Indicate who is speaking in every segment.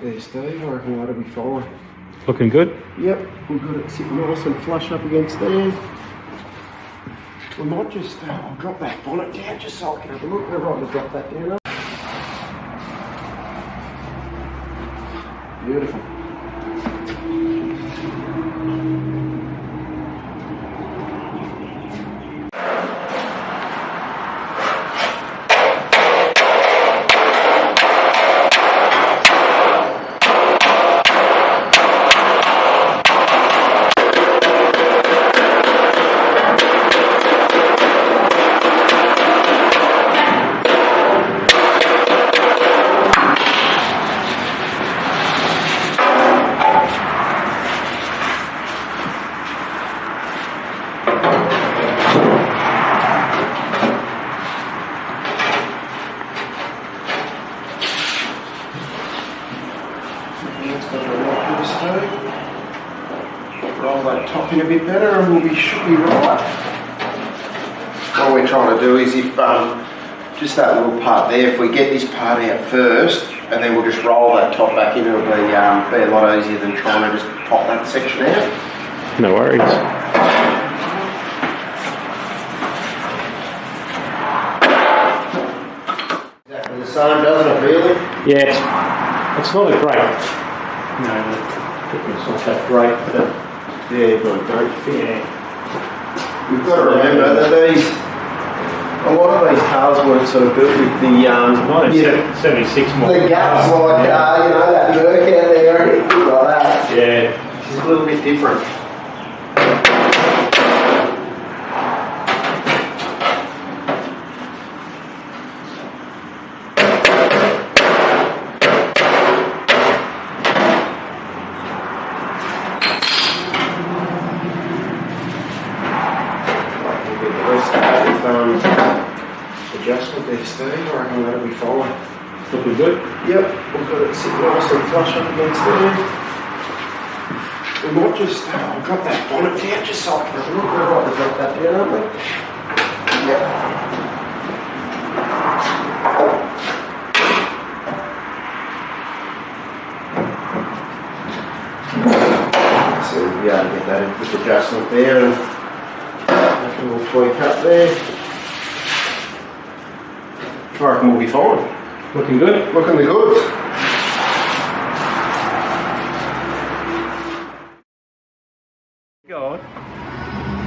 Speaker 1: there, Steve. I reckon that'll be fine.
Speaker 2: Looking good?
Speaker 1: Yep, we've got it sitting nice and flush up against there. We might just, I'll drop that bonnet down just so I can have a look. We're right to drop that down. Beautiful. Roll that top in a bit better and should be right. What we're trying to do is if just that little part there, if we get this part out first and then we'll just roll that top back in, it'll be a lot easier than trying to just pop that section out.
Speaker 2: No worries.
Speaker 1: Exactly the same, doesn't it, really?
Speaker 2: Yeah, it's not a great, it's not that great, but
Speaker 1: yeah, you've got a great fit.
Speaker 2: Yeah.
Speaker 1: You've got to remember that a lot of these cars were sort of built with the
Speaker 2: 76 model.
Speaker 1: The gaps like that Merc out there and everything like that.
Speaker 2: Yeah.
Speaker 1: It's a little bit different. Adjustment there, Steve. I reckon that'll be fine.
Speaker 2: Looking good?
Speaker 1: Yep, we've got it sitting nice and flush up against there. We might just, I'll drop that bonnet down just so I can have a look. We're right to drop that down, aren't we? Yep. So we'll be able to get that quick adjustment there and make a little tweak up there. I reckon we'll be fine.
Speaker 2: Looking good?
Speaker 1: Looking the goods.
Speaker 2: God.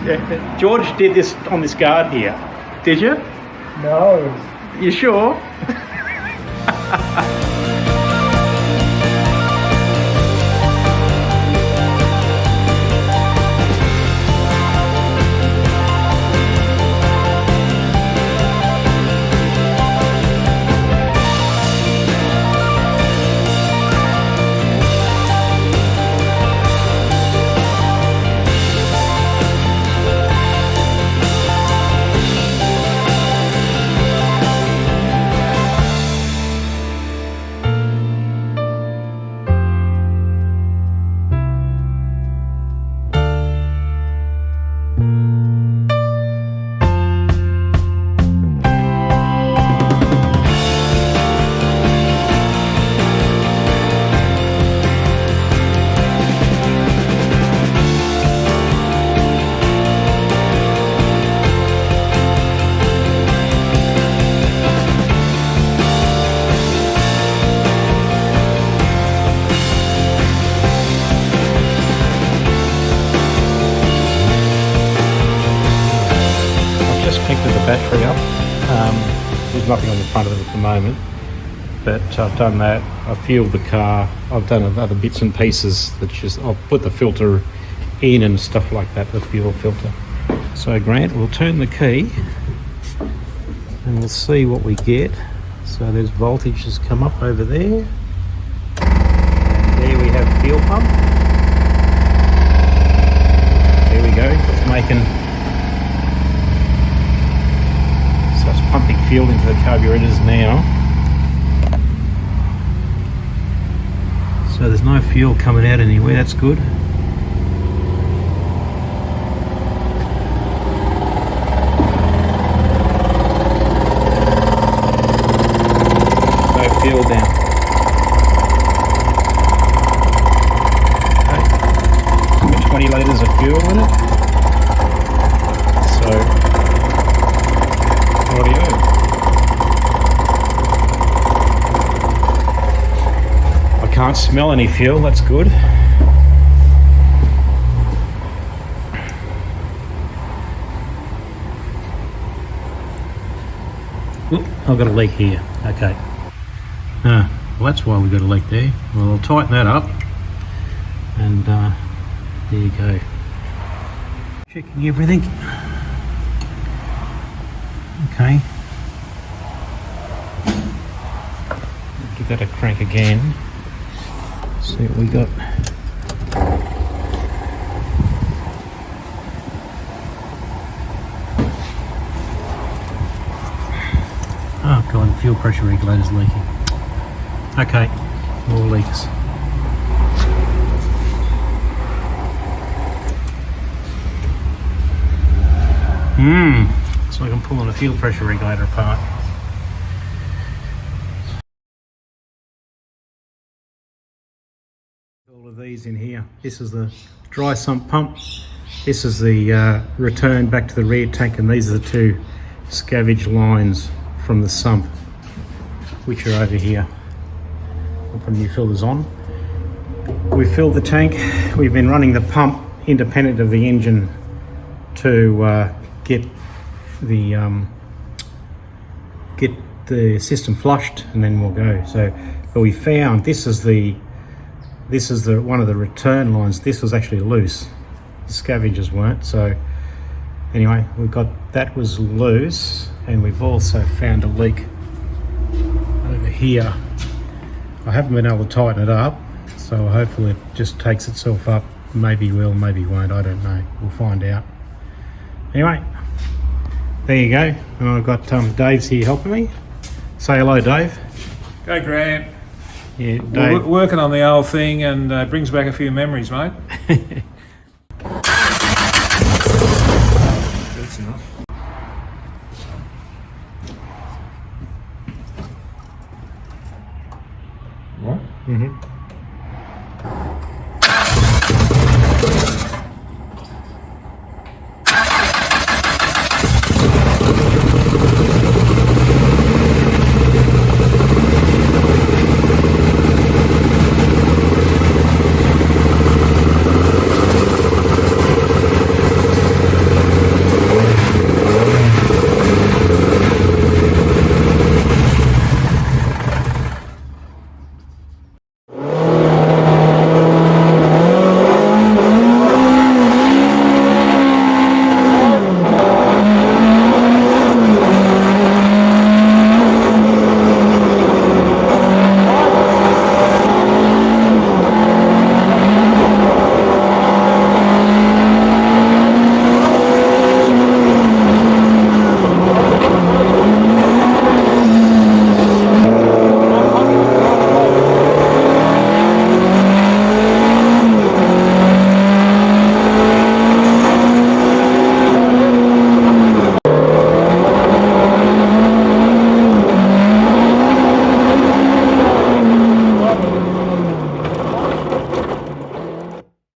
Speaker 2: Yeah. George did this on this guard here. Did you?
Speaker 3: No.
Speaker 2: You sure? Battery up. There's nothing on the front of it at the moment, but I've done that. I've fueled the car. I've done other bits and pieces that I'll put the filter in and stuff like that, the fuel filter. So Grant, we'll turn the key and we'll see what we get. So there's voltage has come up over there. And there we have fuel pump. There we go. It's making. Pumping fuel into the carburetors now. So there's no fuel coming out anywhere, that's good. No fuel down. 20 litres of fuel in it. So, rightio. I can't smell any fuel, that's good. Oop, I've got a leak here. Okay. Well, that's why we've got a leak there. Well, I'll tighten that up. And there you go. Checking everything. Okay. Give that a crank again. See what we got. Oh god, the fuel pressure regulator's leaking. Okay, more leaks. It's like I'm pulling a fuel pressure regulator apart. All of these in here. This is the dry sump pump. This is the return back to the rear tank, and these are the two scavenge lines from the sump, which are over here. I'll put new filters on. We filled the tank. We've been running the pump independent of the engine to get the system flushed, and then we'll go. So, but we found this is the one of the return lines. This was actually loose. The scavengers weren't. So anyway, we've got that was loose, and we've also found a leak over here. I haven't been able to tighten it up, so hopefully it just takes itself up. Maybe will, maybe won't, I don't know. We'll find out. Anyway, there you go. And I've got Dave's here helping me. Say hello, Dave.
Speaker 3: Go Grant.
Speaker 2: Yeah, Dave.
Speaker 3: We're working on the old thing, and brings back a few memories, mate. That's enough. What?
Speaker 2: Mm-hmm.